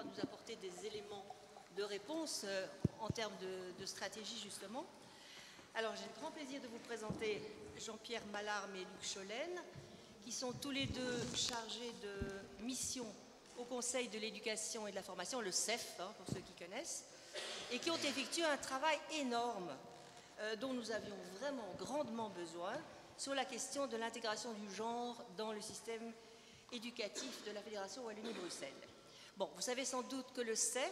pourra nous apporter des éléments de réponse en termes de stratégie, justement. Alors, j'ai le grand plaisir de vous présenter Jean-Pierre Mallarme et Luc Cholène, qui sont tous les deux chargés de mission au Conseil de l'éducation et de la formation, le CEF, pour ceux qui connaissent, et qui ont effectué un travail énorme dont nous avions vraiment grandement besoin sur la question de l'intégration du genre dans le système éducatif de la Fédération Wallonie-Bruxelles. Bon, vous savez sans doute que le CEF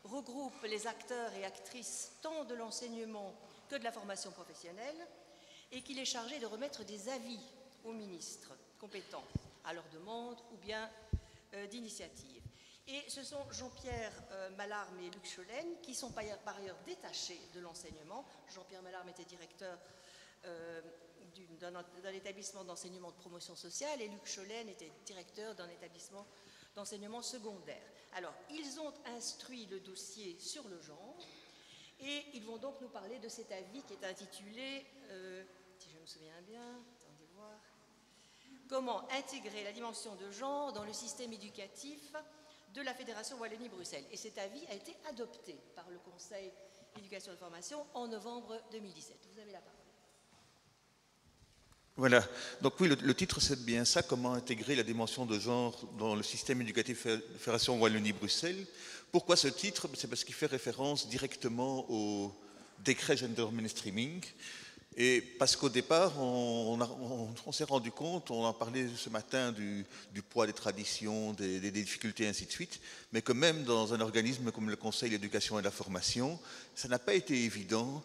regroupe les acteurs et actrices tant de l'enseignement que de la formation professionnelle et qu'il est chargé de remettre des avis aux ministres compétents à leur demande ou bien d'initiative. Et ce sont Jean-Pierre Mallarme et Luc Cholène qui sont par ailleurs détachés de l'enseignement. Jean-Pierre Mallarme était directeur d'un établissement d'enseignement de promotion sociale et Luc Cholène était directeur d'un établissement d'enseignement secondaire. Alors, ils ont instruit le dossier sur le genre et ils vont donc nous parler de cet avis qui est intitulé, si je me souviens bien, attendez voir, comment intégrer la dimension de genre dans le système éducatif de la Fédération Wallonie-Bruxelles. Et cet avis a été adopté par le Conseil d'éducation et de formation en novembre 2017. Vous avez la parole. Voilà, donc oui, le titre c'est bien ça, comment intégrer la dimension de genre dans le système éducatif de la Fédération Wallonie-Bruxelles. Pourquoi ce titre? C'est parce qu'il fait référence directement au décret Gender Mainstreaming. Et parce qu'au départ, on s'est rendu compte, on en parlait ce matin du poids des traditions, des difficultés, ainsi de suite, mais que même dans un organisme comme le Conseil de l'éducation et de la formation, ça n'a pas été évident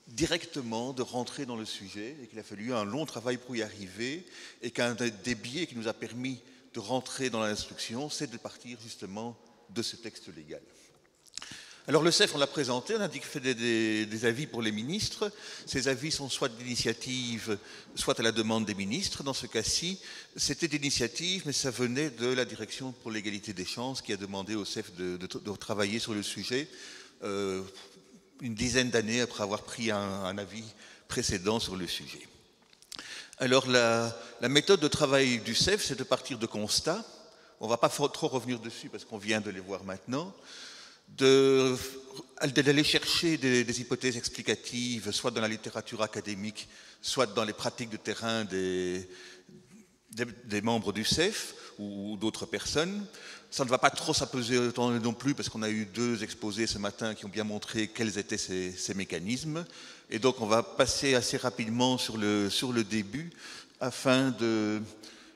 directement de rentrer dans le sujet et qu'il a fallu un long travail pour y arriver et qu'un des biais qui nous a permis de rentrer dans l'instruction, c'est de partir justement de ce texte légal. Alors le CEF, on l'a présenté, on a dit qu'il fait des avis pour les ministres. Ces avis sont soit d'initiative, soit à la demande des ministres. Dans ce cas-ci, c'était d'initiative, mais ça venait de la Direction pour l'égalité des chances qui a demandé au CEF de travailler sur le sujet une dizaine d'années après avoir pris un avis précédent sur le sujet. Alors la méthode de travail du CEF, c'est de partir de constats. On ne va pas trop revenir dessus parce qu'on vient de les voir maintenant. D'aller chercher des hypothèses explicatives, soit dans la littérature académique, soit dans les pratiques de terrain des membres du CEF ou d'autres personnes. Ça ne va pas trop s'appeser non plus parce qu'on a eu 2 exposés ce matin qui ont bien montré quels étaient ces mécanismes. Et donc on va passer assez rapidement sur le début afin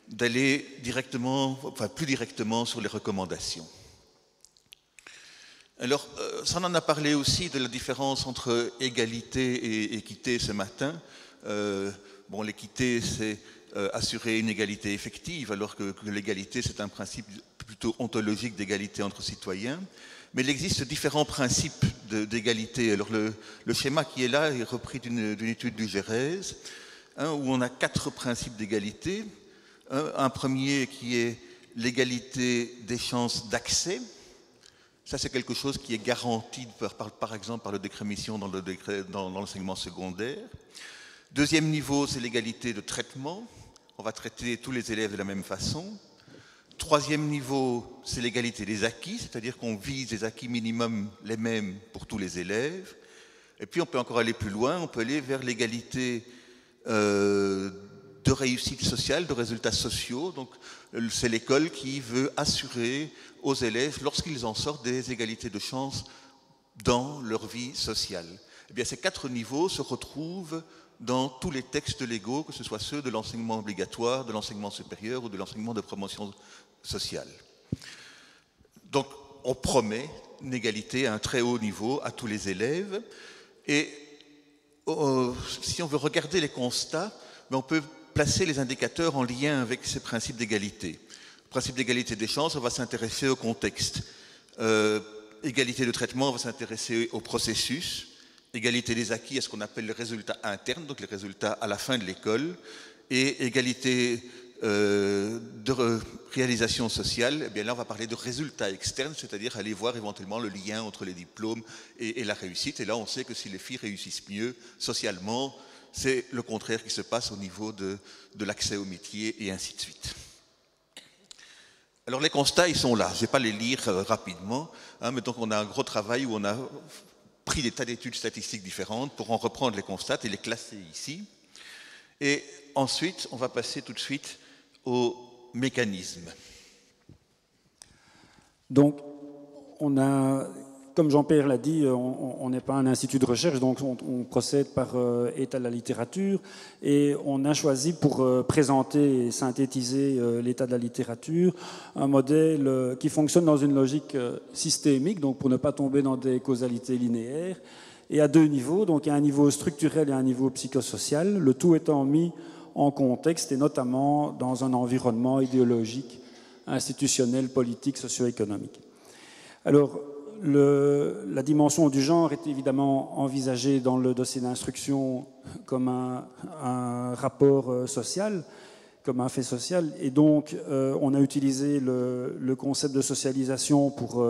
d'aller directement, enfin plus directement sur les recommandations. Alors, ça on en a parlé aussi de la différence entre égalité et équité ce matin. Bon, l'équité, c'est assurer une égalité effective, alors que l'égalité, c'est un principe plutôt ontologique d'égalité entre citoyens. Mais il existe différents principes d'égalité. Alors, le schéma qui est là est repris d'une étude du GERES, où on a 4 principes d'égalité. Un premier qui est l'égalité des chances d'accès. Ça, c'est quelque chose qui est garanti, par exemple, par le décret mission dans l'enseignement secondaire. Deuxième niveau, c'est l'égalité de traitement. On va traiter tous les élèves de la même façon. Troisième niveau, c'est l'égalité des acquis, c'est-à-dire qu'on vise des acquis minimum les mêmes pour tous les élèves. Et puis, on peut encore aller plus loin, on peut aller vers l'égalité de réussite sociale, de résultats sociaux. Donc, c'est l'école qui veut assurer aux élèves, lorsqu'ils en sortent, des égalités de chance dans leur vie sociale. Eh bien, ces 4 niveaux se retrouvent dans tous les textes légaux, que ce soit ceux de l'enseignement obligatoire, de l'enseignement supérieur ou de l'enseignement de promotion sociale. Donc, on promet une égalité à un très haut niveau à tous les élèves. Et si on veut regarder les constats, on peut placer les indicateurs en lien avec ces principes d'égalité. Principe d'égalité des chances, on va s'intéresser au contexte. Égalité de traitement, on va s'intéresser au processus. Égalité des acquis à ce qu'on appelle les résultats internes, donc les résultats à la fin de l'école. Et égalité de réalisation sociale, eh bien là on va parler de résultats externes, c'est-à-dire aller voir éventuellement le lien entre les diplômes et la réussite. Et là on sait que si les filles réussissent mieux socialement, c'est le contraire qui se passe au niveau de l'accès au métier et ainsi de suite. Alors les constats, ils sont là. Je ne vais pas les lire rapidement, mais donc on a un gros travail où on a pris des tas d'études statistiques différentes pour en reprendre les constats et les classer ici. Et ensuite, on va passer tout de suite au mécanisme. Donc, on a, comme Jean-Pierre l'a dit, on n'est pas un institut de recherche, donc on procède par état de la littérature, et on a choisi pour présenter et synthétiser l'état de la littérature un modèle qui fonctionne dans une logique systémique, donc pour ne pas tomber dans des causalités linéaires, et à deux niveaux, donc à un niveau structurel et à un niveau psychosocial, le tout étant mis en contexte et notamment dans un environnement idéologique, institutionnel, politique, socio-économique. Alors, la dimension du genre est évidemment envisagée dans le dossier d'instruction comme un rapport social, comme un fait social, et donc on a utilisé le concept de socialisation pour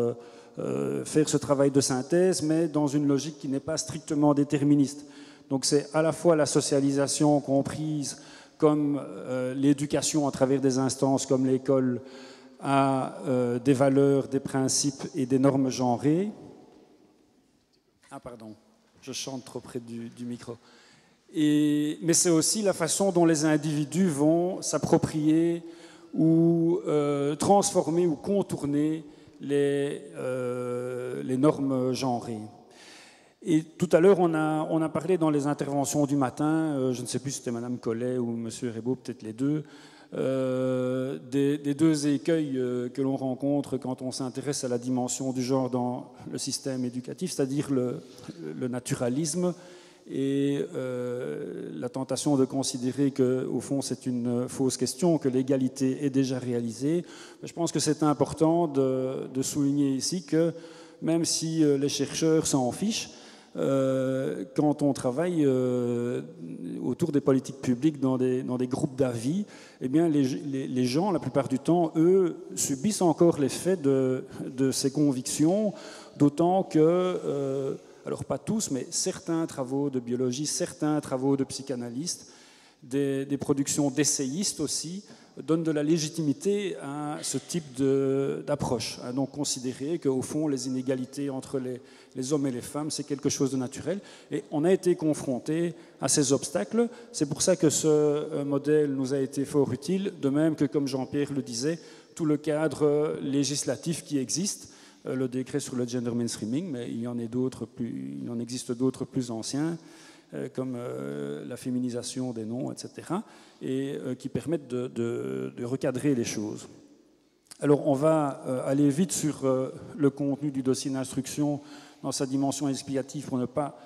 faire ce travail de synthèse, mais dans une logique qui n'est pas strictement déterministe. Donc c'est à la fois la socialisation comprise comme l'éducation à travers des instances comme l'école à des valeurs, des principes et des normes genrées. Ah pardon, je chante trop près du micro. Mais c'est aussi la façon dont les individus vont s'approprier ou transformer ou contourner les normes genrées. Et tout à l'heure, on a parlé dans les interventions du matin, je ne sais plus si c'était Mme Collet ou M. Rebaud, peut-être les deux, des deux écueils que l'on rencontre quand on s'intéresse à la dimension du genre dans le système éducatif, c'est-à-dire le naturalisme et la tentation de considérer qu'au fond c'est une fausse question, que l'égalité est déjà réalisée. Je pense que c'est important de souligner ici que même si les chercheurs s'en fichent, quand on travaille autour des politiques publiques dans des groupes d'avis, eh bien les gens, la plupart du temps, eux, subissent encore l'effet de ces convictions, d'autant que, alors pas tous, mais certains travaux de biologie, certains travaux de psychanalystes, des productions d'essayistes aussi, donne de la légitimité à ce type d'approche. Donc considérer qu'au fond, les inégalités entre les hommes et les femmes, c'est quelque chose de naturel. Et on a été confronté à ces obstacles. C'est pour ça que ce modèle nous a été fort utile, de même que, comme Jean-Pierre le disait, tout le cadre législatif qui existe, le décret sur le gender mainstreaming, mais il y en existe d'autres plus anciens, comme la féminisation des noms, etc., et qui permettent de recadrer les choses. Alors, on va aller vite sur le contenu du dossier d'instruction dans sa dimension explicative pour ne pas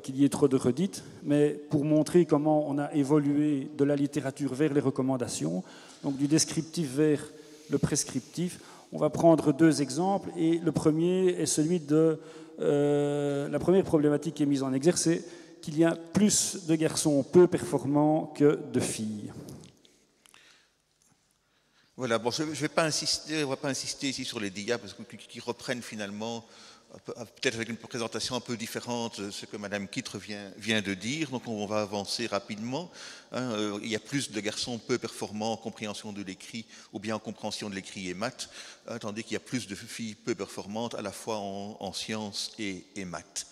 qu'il y ait trop de redites, mais pour montrer comment on a évolué de la littérature vers les recommandations, donc du descriptif vers le prescriptif. On va prendre deux exemples, et le premier est celui de la première problématique qui est mise en exergue, c'est qu'il y a plus de garçons peu performants que de filles. Voilà, bon, je ne vais pas insister, on va pas insister ici sur les dias, parce qu'ils reprennent finalement, peut-être avec une présentation un peu différente, ce que Mme Kittre vient de dire, donc on va avancer rapidement. Il y a plus de garçons peu performants en compréhension de l'écrit, ou bien en compréhension de l'écrit et maths, tandis qu'il y a plus de filles peu performantes à la fois en sciences et maths.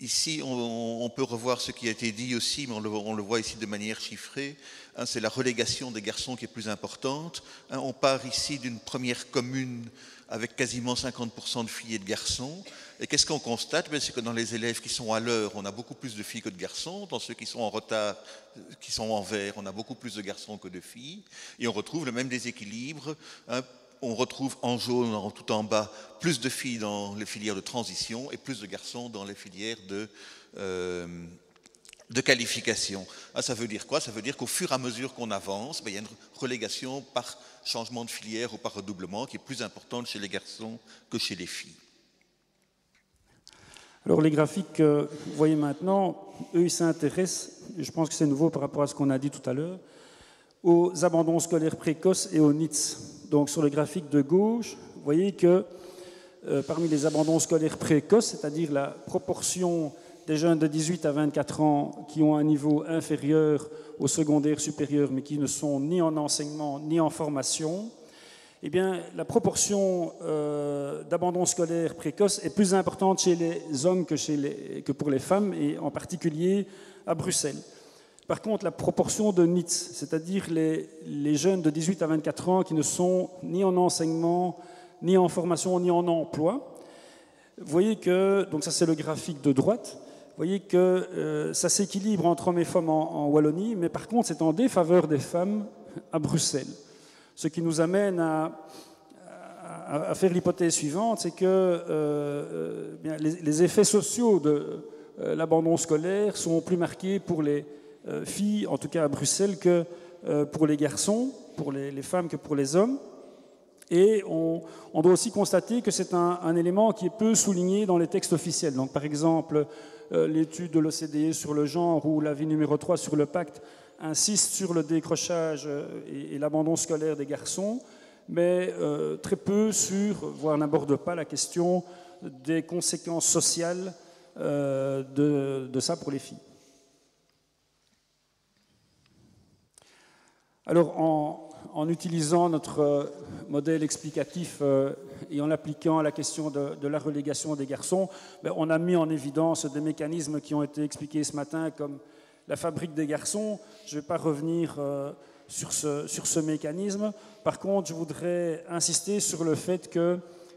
Ici, on peut revoir ce qui a été dit aussi, mais on le voit ici de manière chiffrée. C'est la relégation des garçons qui est plus importante. On part ici d'une première commune avec quasiment 50% de filles et de garçons. Et qu'est-ce qu'on constate? C'est que dans les élèves qui sont à l'heure, on a beaucoup plus de filles que de garçons. Dans ceux qui sont en retard, qui sont en vert, on a beaucoup plus de garçons que de filles. Et on retrouve le même déséquilibre. On retrouve en jaune, tout en bas, plus de filles dans les filières de transition et plus de garçons dans les filières de qualification. Ça veut dire quoi? Ça veut dire qu'au fur et à mesure qu'on avance, il y a une relégation par changement de filière ou par redoublement qui est plus importante chez les garçons que chez les filles. Alors les graphiques que vous voyez maintenant, eux, ils s'intéressent, je pense que c'est nouveau par rapport à ce qu'on a dit tout à l'heure, aux abandons scolaires précoces et aux NEETs. Donc sur le graphique de gauche, vous voyez que parmi les abandons scolaires précoces, c'est-à-dire la proportion des jeunes de 18 à 24 ans qui ont un niveau inférieur au secondaire supérieur, mais qui ne sont ni en enseignement ni en formation, eh bien, la proportion d'abandon scolaire précoce est plus importante chez les hommes que pour les femmes, et en particulier à Bruxelles. Par contre, la proportion de NEETs, c'est-à-dire les jeunes de 18 à 24 ans qui ne sont ni en enseignement, ni en formation, ni en emploi, vous voyez que, donc ça c'est le graphique de droite, vous voyez que ça s'équilibre entre hommes et femmes en Wallonie, mais par contre c'est en défaveur des femmes à Bruxelles. Ce qui nous amène à faire l'hypothèse suivante, c'est que les effets sociaux de l'abandon scolaire sont plus marqués pour les filles, en tout cas à Bruxelles, que pour les garçons, pour les femmes que pour les hommes. Et on doit aussi constater que c'est un élément qui est peu souligné dans les textes officiels. Donc, par exemple, l'étude de l'OCDE sur le genre ou l'avis numéro 3 sur le pacte insiste sur le décrochage et l'abandon scolaire des garçons, mais très peu voire n'aborde pas la question des conséquences sociales de ça pour les filles. Alors, en utilisant notre modèle explicatif et en appliquant à la question de la relégation des garçons, on a mis en évidence des mécanismes qui ont été expliqués ce matin, comme la fabrique des garçons. Je ne vais pas revenir sur ce mécanisme. Par contre, je voudrais insister sur le fait qu'il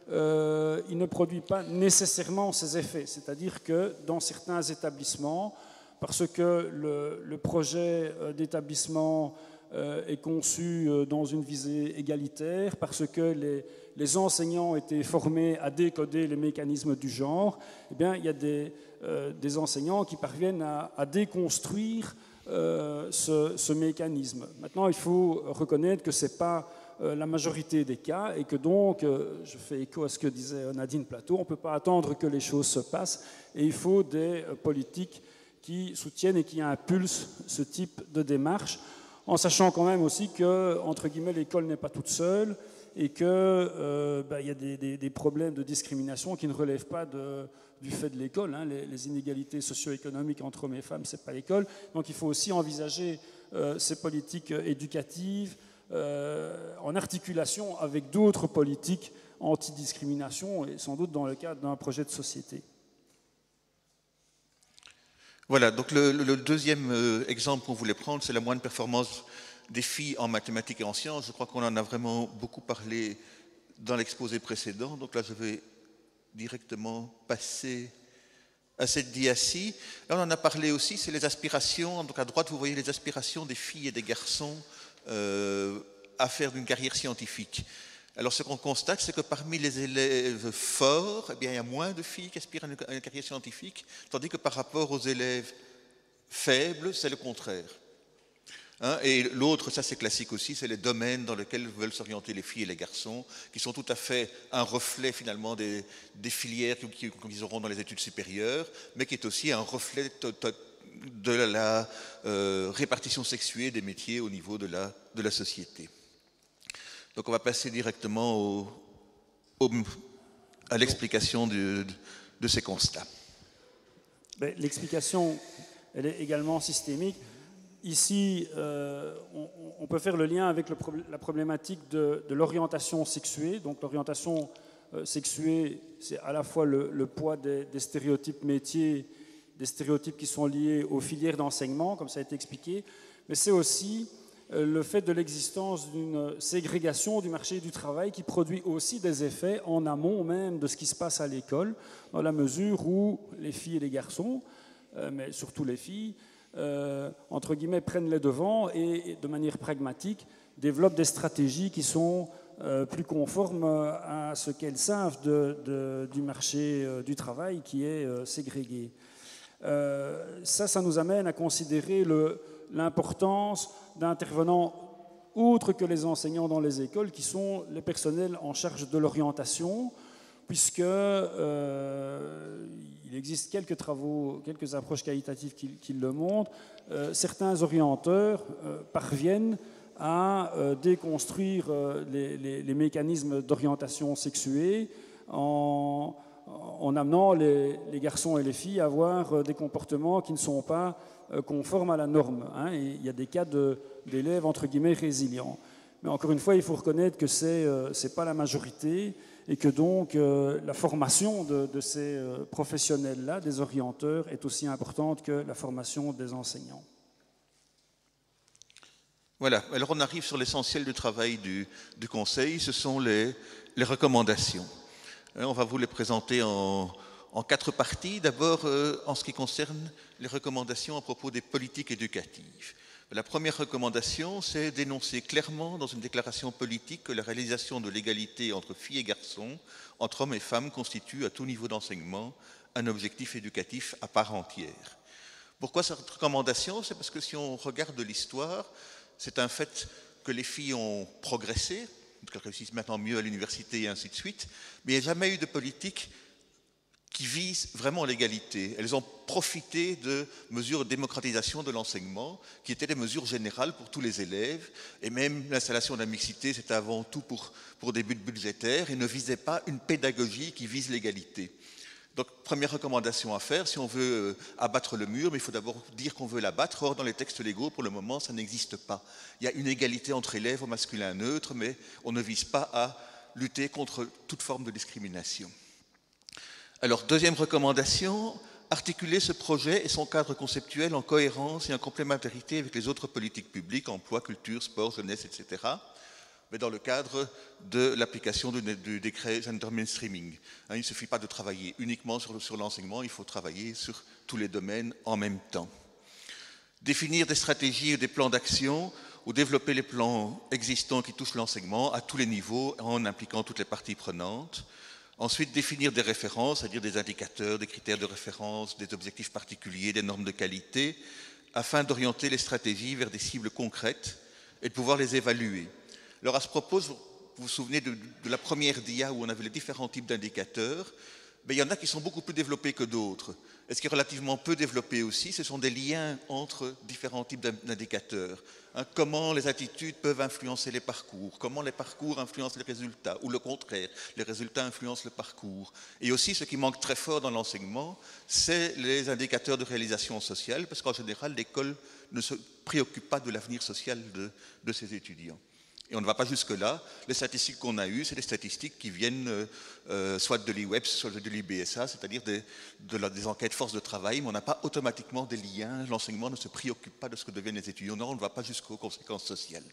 ne produit pas nécessairement ces effets. C'est-à-dire que dans certains établissements, parce que le projet d'établissement est conçu dans une visée égalitaire, parce que les enseignants ont été formés à décoder les mécanismes du genre, eh bien, il y a des enseignants qui parviennent à déconstruire ce mécanisme. Maintenant, il faut reconnaître que ce n'est pas la majorité des cas et que donc, je fais écho à ce que disait Nadine Plateau, on ne peut pas attendre que les choses se passent et il faut des politiques qui soutiennent et qui impulsent ce type de démarche, en sachant quand même aussi que, entre guillemets, l'école n'est pas toute seule et qu'il y a des problèmes de discrimination qui ne relèvent pas du fait de l'école. Hein. Les inégalités socio-économiques entre hommes et femmes, ce n'est pas l'école. Donc il faut aussi envisager ces politiques éducatives en articulation avec d'autres politiques anti-discrimination et sans doute dans le cadre d'un projet de société. Voilà, donc le deuxième exemple qu'on voulait prendre, c'est la moindre performance des filles en mathématiques et en sciences. Je crois qu'on en a vraiment beaucoup parlé dans l'exposé précédent. Donc là, je vais directement passer à cette dia-ci. Là, on en a parlé aussi, c'est les aspirations. Donc à droite, vous voyez les aspirations des filles et des garçons à faire une carrière scientifique. Alors ce qu'on constate, c'est que parmi les élèves forts, eh bien, il y a moins de filles qui aspirent à une carrière scientifique, tandis que par rapport aux élèves faibles, c'est le contraire. Hein, et l'autre, ça c'est classique aussi, c'est les domaines dans lesquels veulent s'orienter les filles et les garçons, qui sont tout à fait un reflet finalement des filières qu'ils auront dans les études supérieures, mais qui est aussi un reflet de la répartition sexuée des métiers au niveau de la société. Donc on va passer directement à l'explication de ces constats. L'explication, elle est également systémique. Ici, on peut faire le lien avec la problématique de l'orientation sexuée. Donc l'orientation sexuée, c'est à la fois le poids des stéréotypes métiers, des stéréotypes qui sont liés aux filières d'enseignement, comme ça a été expliqué, mais c'est aussi le fait de l'existence d'une ségrégation du marché du travail qui produit aussi des effets en amont même de ce qui se passe à l'école, dans la mesure où les filles et les garçons, mais surtout les filles, entre guillemets, prennent les devants et de manière pragmatique développent des stratégies qui sont plus conformes à ce qu'elles savent du marché du travail qui est ségrégué. Ça nous amène à considérer l'importance d'intervenants autres que les enseignants dans les écoles, qui sont les personnels en charge de l'orientation, puisque il existe quelques travaux, quelques approches qualitatives qui le montrent. Certains orienteurs parviennent à déconstruire les mécanismes d'orientation sexuée en en amenant les garçons et les filles à avoir des comportements qui ne sont pas conformes à la norme. Hein, et il y a des cas d'élèves, entre guillemets, résilients. Mais encore une fois, il faut reconnaître que ce n'est pas la majorité et que donc la formation de ces professionnels-là, des orienteurs, est aussi importante que la formation des enseignants. Voilà, alors on arrive sur l'essentiel du travail du Conseil, ce sont les recommandations. On va vous les présenter en 4 parties. D'abord, en ce qui concerne les recommandations à propos des politiques éducatives. La première recommandation, c'est d'énoncer clairement dans une déclaration politique que la réalisation de l'égalité entre filles et garçons, entre hommes et femmes, constitue à tout niveau d'enseignement un objectif éducatif à part entière. Pourquoi cette recommandation? C'est parce que si on regarde l'histoire, c'est un fait que les filles ont progressé, qu'elles réussissent maintenant mieux à l'université et ainsi de suite, mais il n'y a jamais eu de politique qui vise vraiment l'égalité. Elles ont profité de mesures de démocratisation de l'enseignement, qui étaient des mesures générales pour tous les élèves, et même l'installation de la mixité, c'était avant tout pour des buts budgétaires, et ne visait pas une pédagogie qui vise l'égalité. Donc, première recommandation à faire, si on veut abattre le mur, mais il faut d'abord dire qu'on veut l'abattre. Or, dans les textes légaux, pour le moment, ça n'existe pas. Il y a une égalité entre élèves au masculin neutre, mais on ne vise pas à lutter contre toute forme de discrimination. Alors, deuxième recommandation, articuler ce projet et son cadre conceptuel en cohérence et en complémentarité avec les autres politiques publiques, emploi, culture, sport, jeunesse, etc., mais dans le cadre de l'application du décret gender mainstreaming. Il ne suffit pas de travailler uniquement sur l'enseignement, il faut travailler sur tous les domaines en même temps. Définir des stratégies et des plans d'action ou développer les plans existants qui touchent l'enseignement à tous les niveaux en impliquant toutes les parties prenantes. Ensuite, définir des références, c'est-à-dire des indicateurs, des critères de référence, des objectifs particuliers, des normes de qualité, afin d'orienter les stratégies vers des cibles concrètes et de pouvoir les évaluer. Alors à ce propos, vous vous souvenez de la première dia où on avait les différents types d'indicateurs, mais il y en a qui sont beaucoup plus développés que d'autres. Et ce qui est relativement peu développé aussi, ce sont des liens entre différents types d'indicateurs. Comment les attitudes peuvent influencer les parcours, comment les parcours influencent les résultats, ou le contraire, les résultats influencent le parcours. Et aussi, ce qui manque très fort dans l'enseignement, c'est les indicateurs de réalisation sociale, parce qu'en général, l'école ne se préoccupe pas de l'avenir social de ses étudiants. Et on ne va pas jusque-là. Les statistiques qu'on a eues, c'est des statistiques qui viennent soit de l'IWEPS, soit de l'IBSA, c'est-à-dire des enquêtes force de travail, mais on n'a pas automatiquement des liens. L'enseignement ne se préoccupe pas de ce que deviennent les étudiants. Non, on ne va pas jusqu'aux conséquences sociales.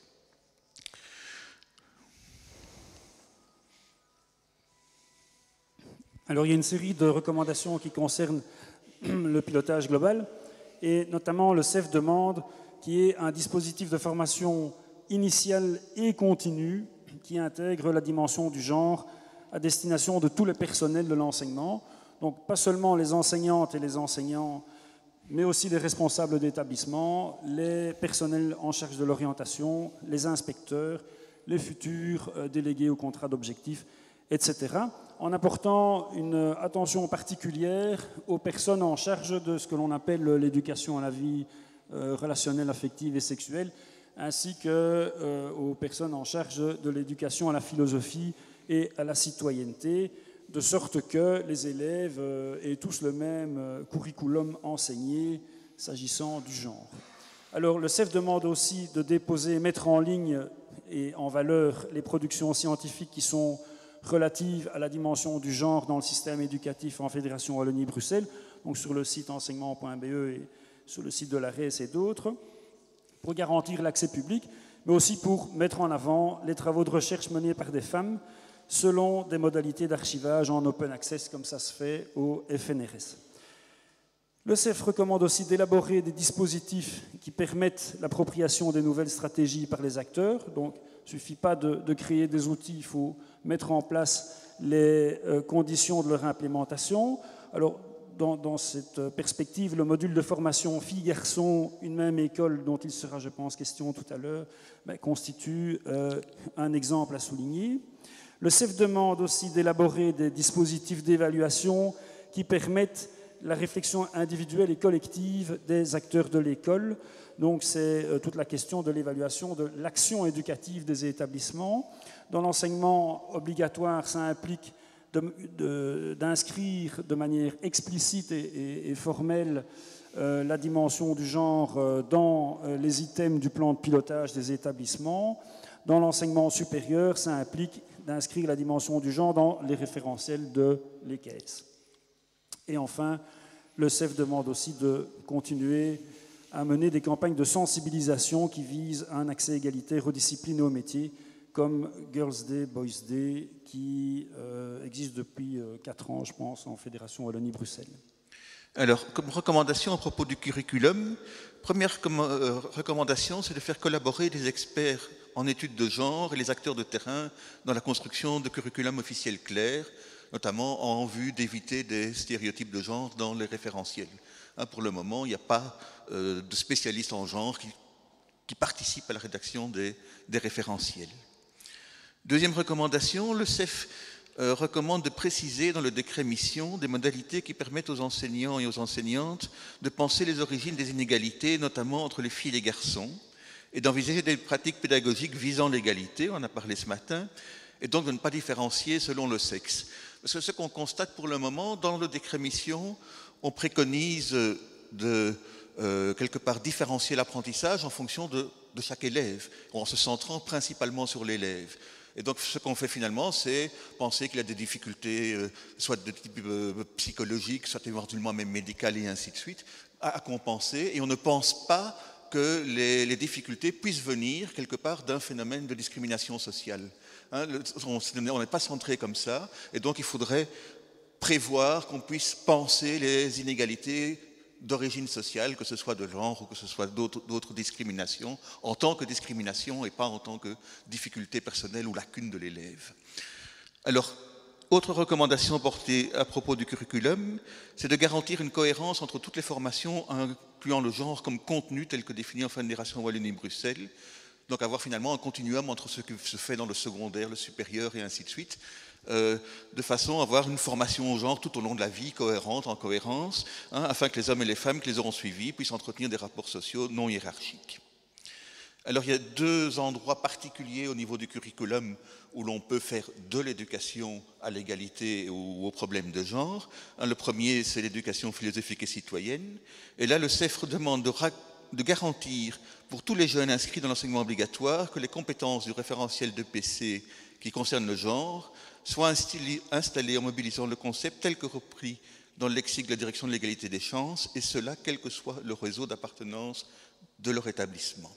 Alors, il y a une série de recommandations qui concernent le pilotage global, et notamment le CEF demande, qui est un dispositif de formation initiale et continue qui intègre la dimension du genre à destination de tous les personnels de l'enseignement. Donc pas seulement les enseignantes et les enseignants, mais aussi les responsables d'établissement, les personnels en charge de l'orientation, les inspecteurs, les futurs délégués au contrat d'objectifs, etc., en apportant une attention particulière aux personnes en charge de ce que l'on appelle l'éducation à la vie relationnelle, affective et sexuelle, ainsi qu'aux personnes en charge de l'éducation à la philosophie et à la citoyenneté, de sorte que les élèves aient tous le même curriculum enseigné s'agissant du genre. Alors, le CEF demande aussi de déposer, mettre en ligne et en valeur les productions scientifiques qui sont relatives à la dimension du genre dans le système éducatif en Fédération Wallonie-Bruxelles, donc sur le site enseignement.be et sur le site de la RES et d'autres, pour garantir l'accès public, mais aussi pour mettre en avant les travaux de recherche menés par des femmes selon des modalités d'archivage en open access, comme ça se fait au FNRS. Le CEF recommande aussi d'élaborer des dispositifs qui permettent l'appropriation des nouvelles stratégies par les acteurs. Donc, il ne suffit pas de créer des outils, il faut mettre en place les conditions de leur implémentation. Alors, dans cette perspective, le module de formation filles-garçons, une même école, dont il sera, je pense, question tout à l'heure, constitue un exemple à souligner. Le CEF demande aussi d'élaborer des dispositifs d'évaluation qui permettent la réflexion individuelle et collective des acteurs de l'école. Donc c'est toute la question de l'évaluation de l'action éducative des établissements. Dans l'enseignement obligatoire, ça implique d'inscrire de manière explicite et formelle la dimension du genre dans les items du plan de pilotage des établissements. Dans l'enseignement supérieur, ça implique d'inscrire la dimension du genre dans les référentiels de l'ECAES. Et enfin, le CEF demande aussi de continuer à mener des campagnes de sensibilisation qui visent un accès égalitaire aux disciplines et aux métiers, comme Girls' Day, Boys' Day, qui existe depuis 4 ans, je pense, en Fédération Wallonie-Bruxelles. Alors, comme recommandation à propos du curriculum, première recommandation, c'est de faire collaborer les experts en études de genre et les acteurs de terrain dans la construction de curriculums officiels clairs, notamment en vue d'éviter des stéréotypes de genre dans les référentiels. Pour le moment, il n'y a pas de spécialistes en genre qui participent à la rédaction des référentiels. Deuxième recommandation, le CEF recommande de préciser dans le décret mission des modalités qui permettent aux enseignants et aux enseignantes de penser les origines des inégalités, notamment entre les filles et les garçons, et d'envisager des pratiques pédagogiques visant l'égalité, on en a parlé ce matin, et donc de ne pas différencier selon le sexe. Parce que ce qu'on constate pour le moment, dans le décret mission, on préconise de quelque part différencier l'apprentissage en fonction de chaque élève, en se centrant principalement sur l'élève. Et donc ce qu'on fait finalement, c'est penser qu'il a des difficultés, soit de type psychologique, soit éventuellement même médical et ainsi de suite, à compenser, et on ne pense pas que les difficultés puissent venir quelque part d'un phénomène de discrimination sociale. On n'est pas centré comme ça, et donc il faudrait prévoir qu'on puisse penser les inégalités d'origine sociale, que ce soit de genre ou que ce soit d'autres discriminations, en tant que discrimination et pas en tant que difficulté personnelle ou lacune de l'élève. Alors, autre recommandation portée à propos du curriculum, c'est de garantir une cohérence entre toutes les formations incluant le genre comme contenu tel que défini en Fédération Wallonie-Bruxelles. Donc avoir finalement un continuum entre ce qui se fait dans le secondaire, le supérieur et ainsi de suite, de façon à avoir une formation au genre tout au long de la vie, cohérente, en cohérence, afin que les hommes et les femmes qui les auront suivis puissent entretenir des rapports sociaux non hiérarchiques. Alors il y a 2 endroits particuliers au niveau du curriculum où l'on peut faire de l'éducation à l'égalité ou aux problèmes de genre. Le premier, c'est l'éducation philosophique et citoyenne. Et là, le CEF demande de garantir pour tous les jeunes inscrits dans l'enseignement obligatoire que les compétences du référentiel de PC qui concernent le genre soient installées en mobilisant le concept tel que repris dans le lexique de la direction de l'égalité des chances, et cela quel que soit le réseau d'appartenance de leur établissement.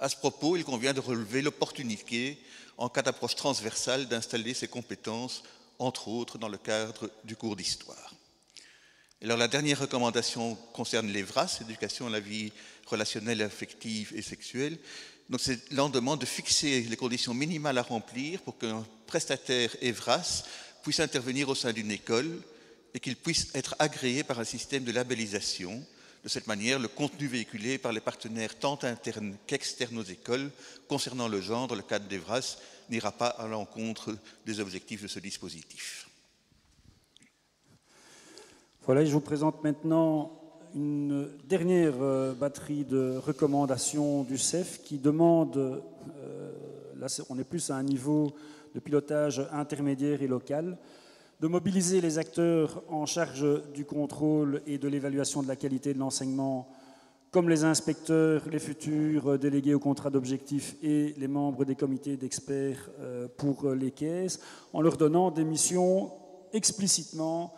À ce propos, il convient de relever l'opportunité, en cas d'approche transversale, d'installer ces compétences, entre autres dans le cadre du cours d'histoire. Alors la dernière recommandation concerne l'EVRAS, éducation à la vie relationnelle, affective et sexuelle. Donc c'est là on demande de fixer les conditions minimales à remplir pour qu'un prestataire EVRAS puisse intervenir au sein d'une école et qu'il puisse être agréé par un système de labellisation. De cette manière, le contenu véhiculé par les partenaires tant internes qu'externes aux écoles concernant le genre dans le cadre d'EVRAS n'ira pas à l'encontre des objectifs de ce dispositif. Voilà, je vous présente maintenant une dernière batterie de recommandations du CEF qui demande, là on est plus à un niveau de pilotage intermédiaire et local, de mobiliser les acteurs en charge du contrôle et de l'évaluation de la qualité de l'enseignement, comme les inspecteurs, les futurs délégués au contrat d'objectifs et les membres des comités d'experts pour les caisses, en leur donnant des missions explicitement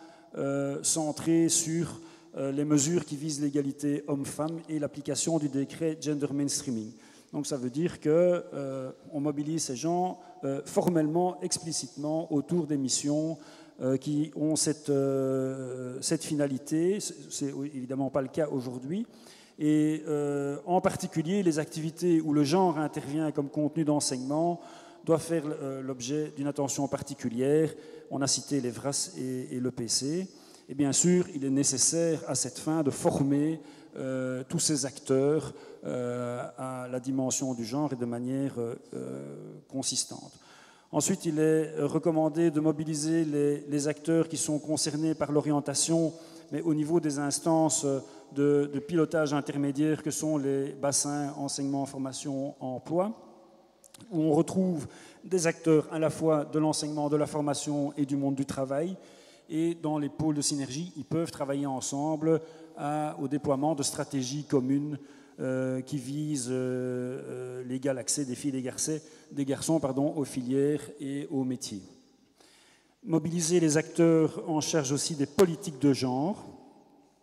centrées sur les mesures qui visent l'égalité homme-femme et l'application du décret gender mainstreaming. Donc ça veut dire qu'on mobilise ces gens formellement, explicitement autour des missions qui ont cette finalité. C'est évidemment pas le cas aujourd'hui. Et en particulier, les activités où le genre intervient comme contenu d'enseignement doivent faire l'objet d'une attention particulière. On a cité les VRAS et le PC. Et bien sûr, il est nécessaire à cette fin de former tous ces acteurs à la dimension du genre et de manière consistante. Ensuite, il est recommandé de mobiliser les acteurs qui sont concernés par l'orientation, mais au niveau des instances de pilotage intermédiaire que sont les bassins enseignement, formation, emploi, où on retrouve des acteurs à la fois de l'enseignement, de la formation et du monde du travail. Et dans les pôles de synergie, ils peuvent travailler ensemble au déploiement de stratégies communes qui visent l'égal accès des filles et des garçons aux filières et aux métiers. Mobiliser les acteurs en charge aussi des politiques de genre.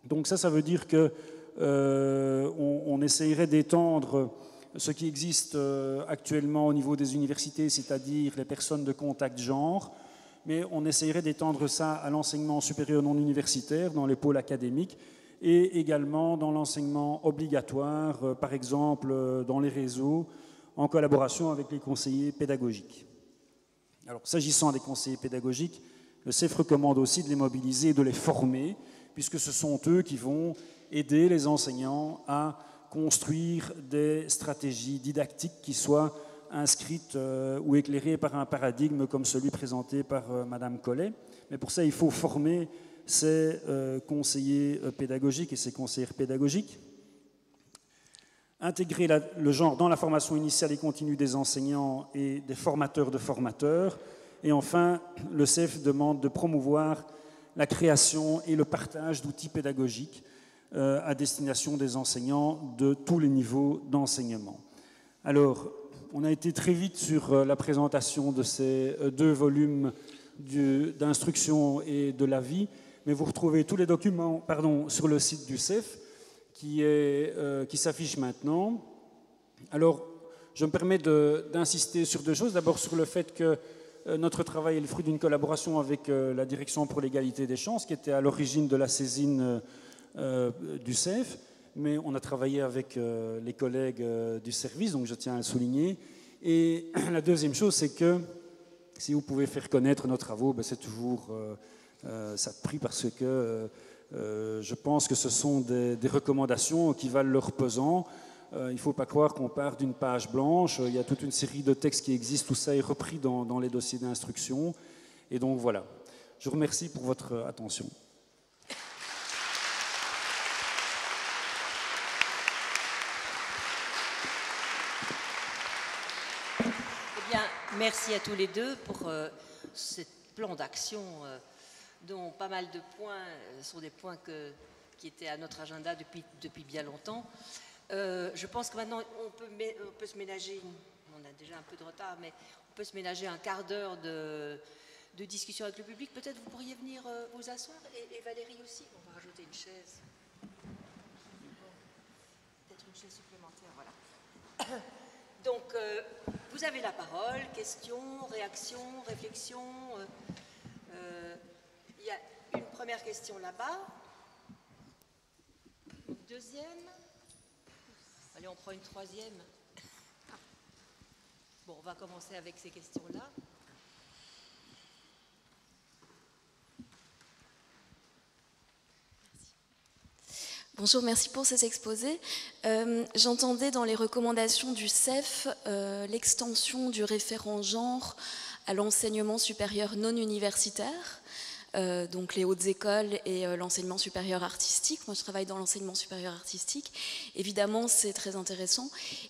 Donc ça veut dire que on essayerait d'étendre ce qui existe actuellement au niveau des universités, c'est-à-dire les personnes de contact genre, mais on essayerait d'étendre ça à l'enseignement supérieur non universitaire, dans les pôles académiques, et également dans l'enseignement obligatoire, par exemple dans les réseaux, en collaboration avec les conseillers pédagogiques. Alors, s'agissant des conseillers pédagogiques, le CEF recommande aussi de les mobiliser et de les former, puisque ce sont eux qui vont aider les enseignants à construire des stratégies didactiques qui soient inscrites ou éclairées par un paradigme comme celui présenté par Madame Collet. Mais pour ça, il faut former ces conseillers pédagogiques et ces conseillères pédagogiques. Intégrer le genre dans la formation initiale et continue des enseignants et des formateurs de formateurs. Et enfin, le CEF demande de promouvoir la création et le partage d'outils pédagogiques à destination des enseignants de tous les niveaux d'enseignement. Alors, on a été très vite sur la présentation de ces 2 volumes d'instruction et de l'avis, mais vous retrouvez tous les documents sur le site du CEF qui s'affiche maintenant. Alors, je me permets d'insister sur 2 choses. D'abord, sur le fait que notre travail est le fruit d'une collaboration avec la Direction pour l'égalité des chances, qui était à l'origine de la saisine du CEF, mais on a travaillé avec les collègues du service, donc je tiens à le souligner. Et la deuxième chose, c'est que si vous pouvez faire connaître nos travaux, c'est toujours ça de prix, parce que je pense que ce sont des recommandations qui valent leur pesant. Il ne faut pas croire qu'on part d'une page blanche. Il y a toute une série de textes qui existent. Tout ça est repris dans les dossiers d'instruction. Et donc voilà. Je vous remercie pour votre attention. Eh bien, merci à tous les deux pour ce plan d'action dont pas mal de points sont des points qui étaient à notre agenda depuis bien longtemps. Je pense que maintenant, on peut se ménager, on a déjà un peu de retard, mais on peut se ménager un quart d'heure de discussion avec le public. Peut-être vous pourriez venir vous asseoir, et Valérie aussi. On va rajouter une chaise. Peut-être une chaise supplémentaire, voilà. Donc, vous avez la parole. Questions, réactions, réflexions. Il y a une première question là-bas. Une deuxième. Allez, on prend une troisième. Bon, on va commencer avec ces questions-là. Bonjour, merci pour ces exposés. J'entendais dans les recommandations du CEF l'extension du référent genre à l'enseignement supérieur non universitaire. Donc les hautes écoles et l'enseignement supérieur artistique. Moi, je travaille dans l'enseignement supérieur artistique. Évidemment, c'est très intéressant.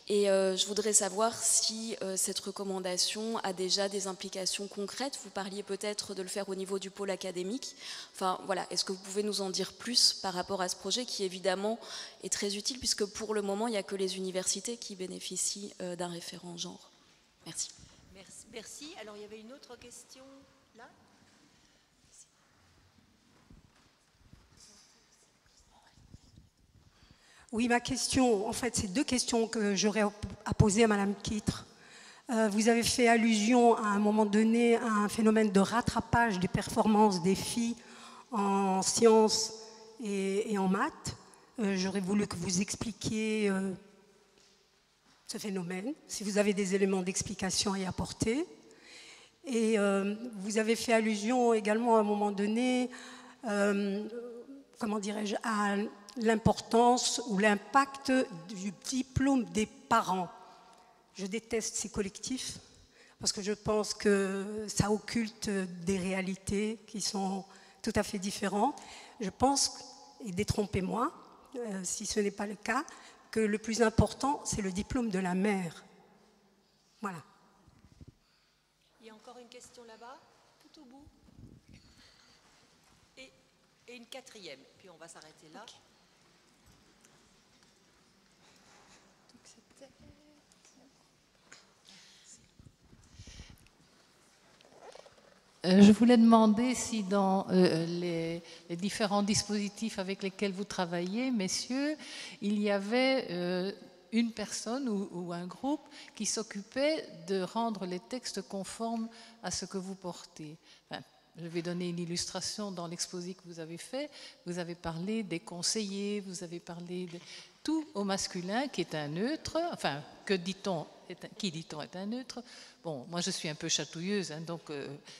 Et je voudrais savoir si cette recommandation a déjà des implications concrètes. Vous parliez peut-être de le faire au niveau du pôle académique. Enfin, voilà. Est-ce que vous pouvez nous en dire plus par rapport à ce projet qui, évidemment, est très utile puisque pour le moment, il n'y a que les universités qui bénéficient d'un référent genre. Merci. Merci. Alors, il y avait une autre question là. Oui, ma question, en fait, c'est 2 questions que j'aurais à poser à Madame Kittre. Vous avez fait allusion à un moment donné à un phénomène de rattrapage des performances des filles en sciences et en maths. J'aurais voulu que vous expliquiez ce phénomène, si vous avez des éléments d'explication à y apporter. Et vous avez fait allusion également à un moment donné, comment dirais-je, à l'importance ou l'impact du diplôme des parents. Je déteste ces collectifs parce que je pense que ça occulte des réalités qui sont tout à fait différentes. Je pense, et détrompez-moi si ce n'est pas le cas, que le plus important, c'est le diplôme de la mère. Voilà. encore une question là-bas, tout au bout. Et une quatrième, puis on va s'arrêter là. Okay. Je voulais demander si dans les différents dispositifs avec lesquels vous travaillez, messieurs, il y avait une personne ou un groupe qui s'occupait de rendre les textes conformes à ce que vous portez. Enfin, je vais donner une illustration dans l'exposé que vous avez fait. Vous avez parlé des conseillers, vous avez parlé de tout au masculin qui est un neutre, enfin, qui dit-on est un neutre. Bon, moi je suis un peu chatouilleuse, hein, donc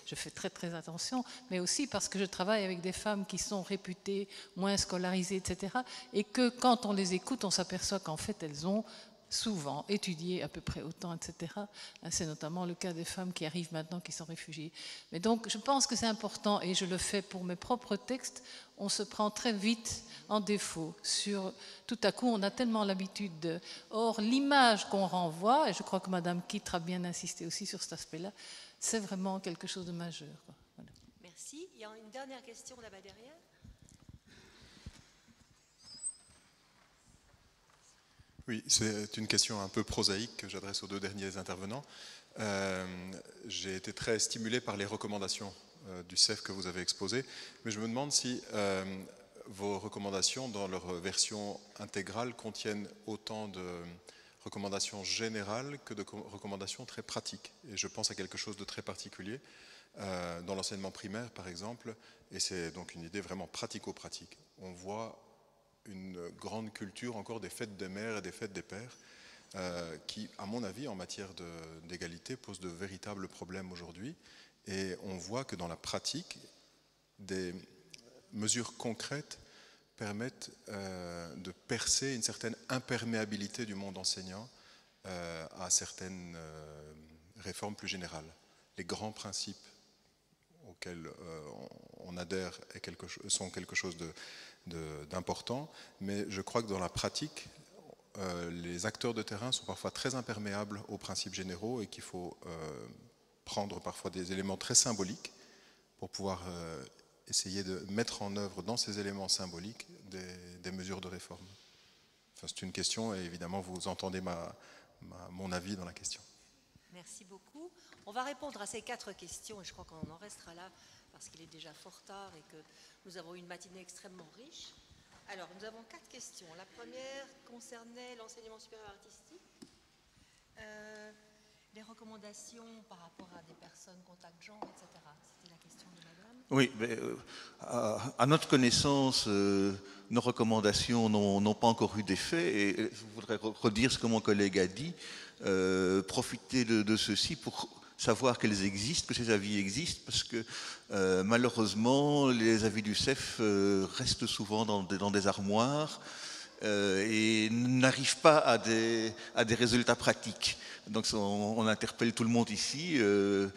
je fais très très attention, mais aussi parce que je travaille avec des femmes qui sont réputées moins scolarisées, etc. Et que quand on les écoute, on s'aperçoit qu'en fait elles ont souvent étudié à peu près autant, etc. C'est notamment le cas des femmes qui arrivent maintenant, qui sont réfugiées. Mais donc je pense que c'est important, et je le fais pour mes propres textes, on se prend très vite en défaut. Tout à coup, on a tellement l'habitude de... Or, l'image qu'on renvoie, et je crois que Madame Kittre a bien insisté aussi sur cet aspect-là, c'est vraiment quelque chose de majeur. Voilà. Merci. Il y a une dernière question là-bas derrière. Oui, c'est une question un peu prosaïque que j'adresse aux deux derniers intervenants. J'ai été très stimulé par les recommandations du CEF que vous avez exposées, mais je me demande si vos recommandations, dans leur version intégrale, contiennent autant de recommandations générales que de recommandations très pratiques. Et je pense à quelque chose de très particulier dans l'enseignement primaire, par exemple, et c'est donc une idée vraiment pratico-pratique. On voit une grande culture encore des fêtes des mères et des fêtes des pères, qui, à mon avis, en matière d'égalité, pose de véritables problèmes aujourd'hui. Et on voit que dans la pratique, des mesures concrètes permettent de percer une certaine imperméabilité du monde enseignant à certaines réformes plus générales. Les grands principes auxquels on adhère sont quelque chose d'important, mais je crois que dans la pratique, les acteurs de terrain sont parfois très imperméables aux principes généraux et qu'il faut prendre parfois des éléments très symboliques pour pouvoir essayer de mettre en œuvre dans ces éléments symboliques des mesures de réforme. Enfin, c'est une question et évidemment vous entendez mon avis dans la question. Merci beaucoup. On va répondre à ces 4 questions et je crois qu'on en restera là parce qu'il est déjà fort tard et que nous avons eu une matinée extrêmement riche. Alors, nous avons 4 questions. La première concernait l'enseignement supérieur artistique. Les recommandations par rapport à des personnes, contact genre, etc. C'était la question de madame. Oui, mais, à notre connaissance, nos recommandations n'ont pas encore eu d'effet. Et je voudrais redire ce que mon collègue a dit. Profiter de ceci pour savoir qu'elles existent, que ces avis existent, parce que malheureusement, les avis du CEF restent souvent dans des armoires et n'arrivent pas à des résultats pratiques. Donc on interpelle tout le monde ici. Je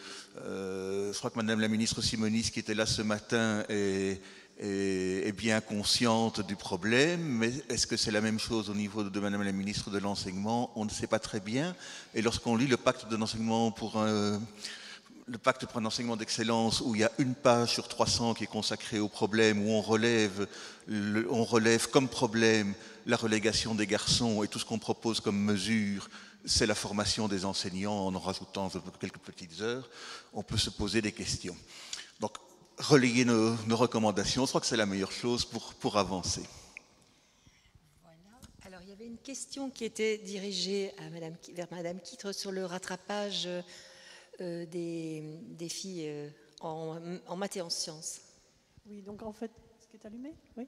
crois que Madame la ministre Simonis, qui était là ce matin, est bien consciente du problème, mais est-ce que c'est la même chose au niveau de Madame la ministre de l'Enseignement? On ne sait pas très bien. Et lorsqu'on lit le pacte de l'enseignement pour un enseignement d'excellence, où il y a une page sur 300 qui est consacrée au problème, où on relève comme problème la relégation des garçons, et tout ce qu'on propose comme mesure, c'est la formation des enseignants en rajoutant quelques petites heures, on peut se poser des questions. Donc, relayer nos recommandations, je crois que c'est la meilleure chose pour avancer. Voilà. Alors, il y avait une question qui était dirigée vers Madame Kittre sur le rattrapage des filles en maths et en sciences. Oui, donc en fait, est-ce qu'il est allumé? Oui.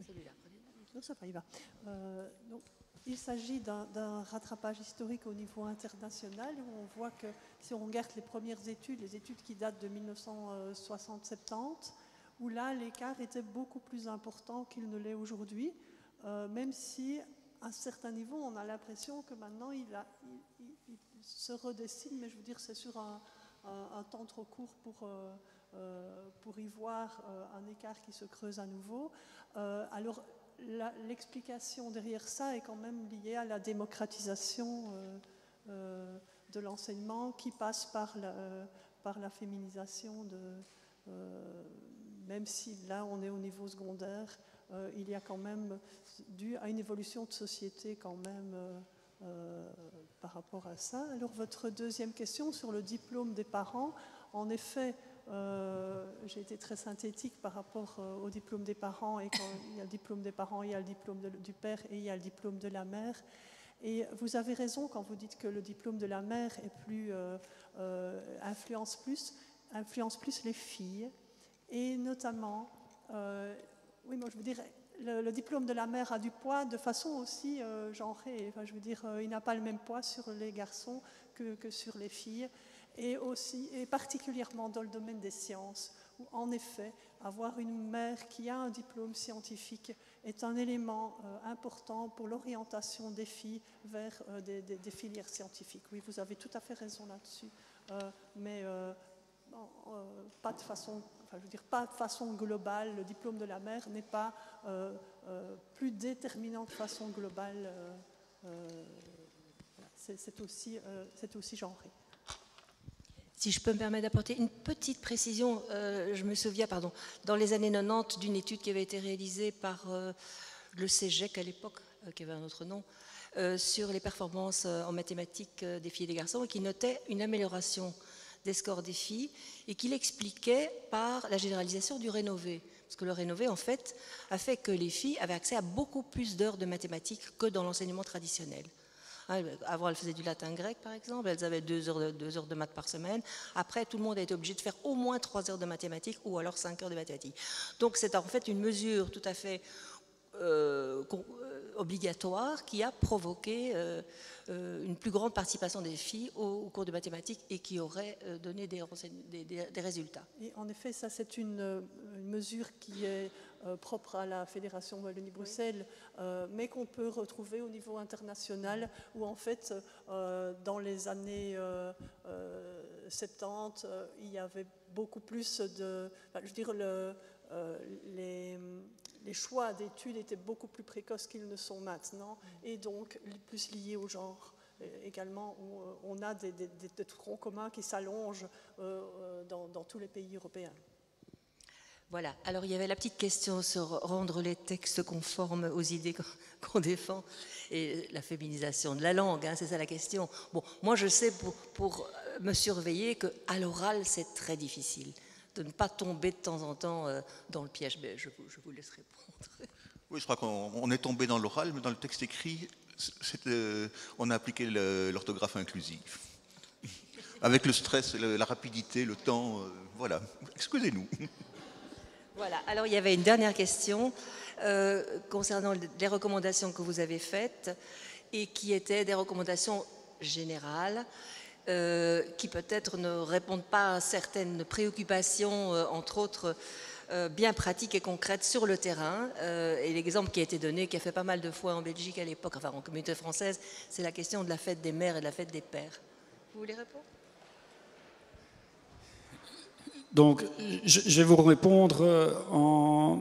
Celui-là. Non, ça va, il va. Donc, il s'agit d'un rattrapage historique au niveau international où on voit que si on regarde les premières études, les études qui datent de 1960-70, où là l'écart était beaucoup plus important qu'il ne l'est aujourd'hui, même si à un certain niveau on a l'impression que maintenant il se redessine, mais je veux dire c'est sur un temps trop court pour y voir un écart qui se creuse à nouveau. Alors l'explication derrière ça est quand même liée à la démocratisation de l'enseignement qui passe par la féminisation même si là on est au niveau secondaire, il y a quand même, dû à une évolution de société quand même par rapport à ça. Alors votre deuxième question sur le diplôme des parents, en effet, j'ai été très synthétique par rapport au diplôme des parents, et quand il y a le diplôme des parents, il y a le diplôme du père et il y a le diplôme de la mère. Et vous avez raison quand vous dites que le diplôme de la mère est influence plus les filles, et notamment, oui, moi je veux dire, le diplôme de la mère a du poids de façon aussi genrée. Enfin, je veux dire, il n'a pas le même poids sur les garçons que sur les filles, et particulièrement dans le domaine des sciences, où en effet, avoir une mère qui a un diplôme scientifique est un élément important pour l'orientation des filles vers des filières scientifiques. Oui, vous avez tout à fait raison là-dessus, mais pas de façon... Enfin, je veux dire, pas de façon globale. Le diplôme de la mère n'est pas plus déterminant de façon globale. C'est aussi genré. Si je peux me permettre d'apporter une petite précision, je me souviens, dans les années 90, d'une étude qui avait été réalisée par le CEGEC à l'époque, qui avait un autre nom, sur les performances en mathématiques des filles et des garçons, et qui notait une amélioration des scores des filles, et qu'il expliquait par la généralisation du rénové. Parce que le rénové, en fait, a fait que les filles avaient accès à beaucoup plus d'heures de mathématiques que dans l'enseignement traditionnel. Avant, elles faisaient du latin-grec, par exemple, elles avaient 2 heures de maths par semaine. Après, tout le monde a été obligé de faire au moins 3 heures de mathématiques, ou alors 5 heures de mathématiques. Donc c'est en fait une mesure tout à fait obligatoire qui a provoqué une plus grande participation des filles au cours de mathématiques et qui aurait donné des résultats. Et en effet, ça c'est une mesure qui est propre à la Fédération Wallonie-Bruxelles, mais qu'on peut retrouver au niveau international, où en fait, dans les années 70, il y avait beaucoup plus de... Enfin, je veux dire, les choix d'études étaient beaucoup plus précoces qu'ils ne sont maintenant, et donc plus liés au genre. Également, où on a des troncs communs qui s'allongent dans tous les pays européens. Voilà, alors il y avait la petite question sur rendre les textes conformes aux idées qu'on défend et la féminisation de la langue, hein, c'est ça la question. Bon, moi je sais pour me surveiller qu'à l'oral c'est très difficile de ne pas tomber de temps en temps dans le piège, mais je vous laisse répondre. Oui, je crois qu'on est tombé dans l'oral, mais dans le texte écrit, on a appliqué l'orthographe inclusive. Avec le stress, la rapidité, le temps, voilà, excusez-nous. Voilà, alors il y avait une dernière question concernant les recommandations que vous avez faites et qui étaient des recommandations générales qui peut-être ne répondent pas à certaines préoccupations, entre autres bien pratiques et concrètes sur le terrain. Et l'exemple qui a été donné, qui a fait pas mal de fois en Belgique à l'époque, enfin en communauté française, c'est la question de la fête des mères et de la fête des pères. Vous voulez répondre ? Donc, je vais vous répondre en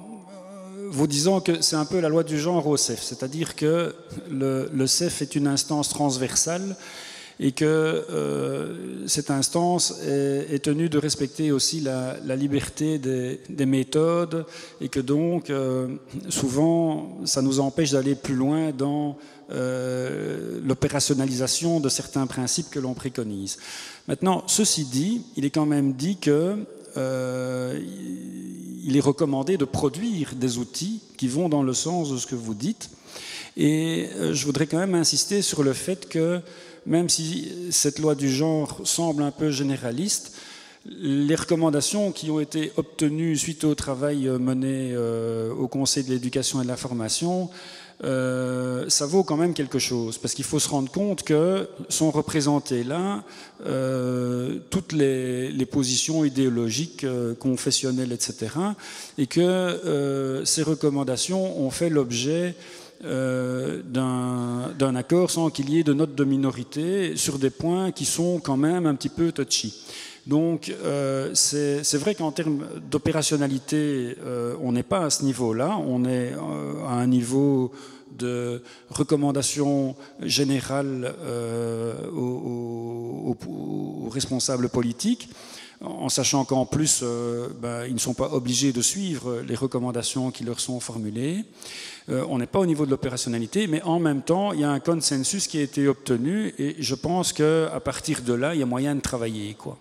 vous disant que c'est un peu la loi du genre au CEF, c'est-à-dire que le CEF est une instance transversale et que cette instance est tenue de respecter aussi la liberté des méthodes, et que donc, souvent, ça nous empêche d'aller plus loin dans l'opérationnalisation de certains principes que l'on préconise. Maintenant, ceci dit, il est quand même dit que il est recommandé de produire des outils qui vont dans le sens de ce que vous dites. Et je voudrais quand même insister sur le fait que, même si cette loi du genre semble un peu généraliste, les recommandations qui ont été obtenues suite au travail mené au Conseil de l'éducation et de la formation, ça vaut quand même quelque chose, parce qu'il faut se rendre compte que sont représentées là toutes les positions idéologiques, confessionnelles, etc., et que ces recommandations ont fait l'objet d'un accord sans qu'il y ait de note de minorité sur des points qui sont quand même un petit peu touchy. Donc c'est vrai qu'en termes d'opérationnalité, on n'est pas à ce niveau-là, on est à un niveau de recommandations générales aux responsables politiques, en sachant qu'en plus, ils ne sont pas obligés de suivre les recommandations qui leur sont formulées. On n'est pas au niveau de l'opérationnalité, mais en même temps, il y a un consensus qui a été obtenu, et je pense qu'à partir de là, il y a moyen de travailler, quoi.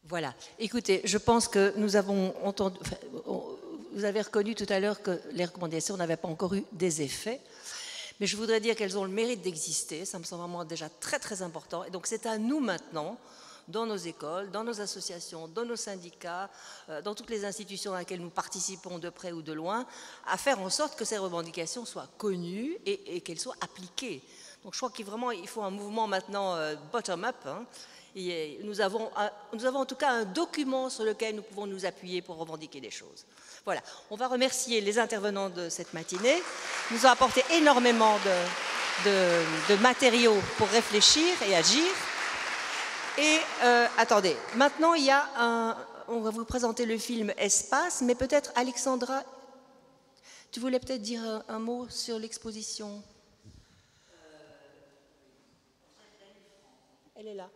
Voilà. Écoutez, je pense que nous avons entendu... Vous avez reconnu tout à l'heure que les recommandations n'avaient pas encore eu des effets, mais je voudrais dire qu'elles ont le mérite d'exister. Ça me semble vraiment déjà très très important. Et donc c'est à nous maintenant, dans nos écoles, dans nos associations, dans nos syndicats, dans toutes les institutions à laquelles nous participons de près ou de loin, à faire en sorte que ces revendications soient connues et qu'elles soient appliquées. Donc je crois qu'il faut un mouvement maintenant bottom-up. Hein. Et nous avons en tout cas un document sur lequel nous pouvons nous appuyer pour revendiquer des choses. Voilà, on va remercier les intervenants de cette matinée. Ils nous ont apporté énormément de matériaux pour réfléchir et agir. Et attendez, maintenant on va vous présenter le film Espace, mais peut-être Alexandra, tu voulais peut-être dire un mot sur l'exposition. Elle est là.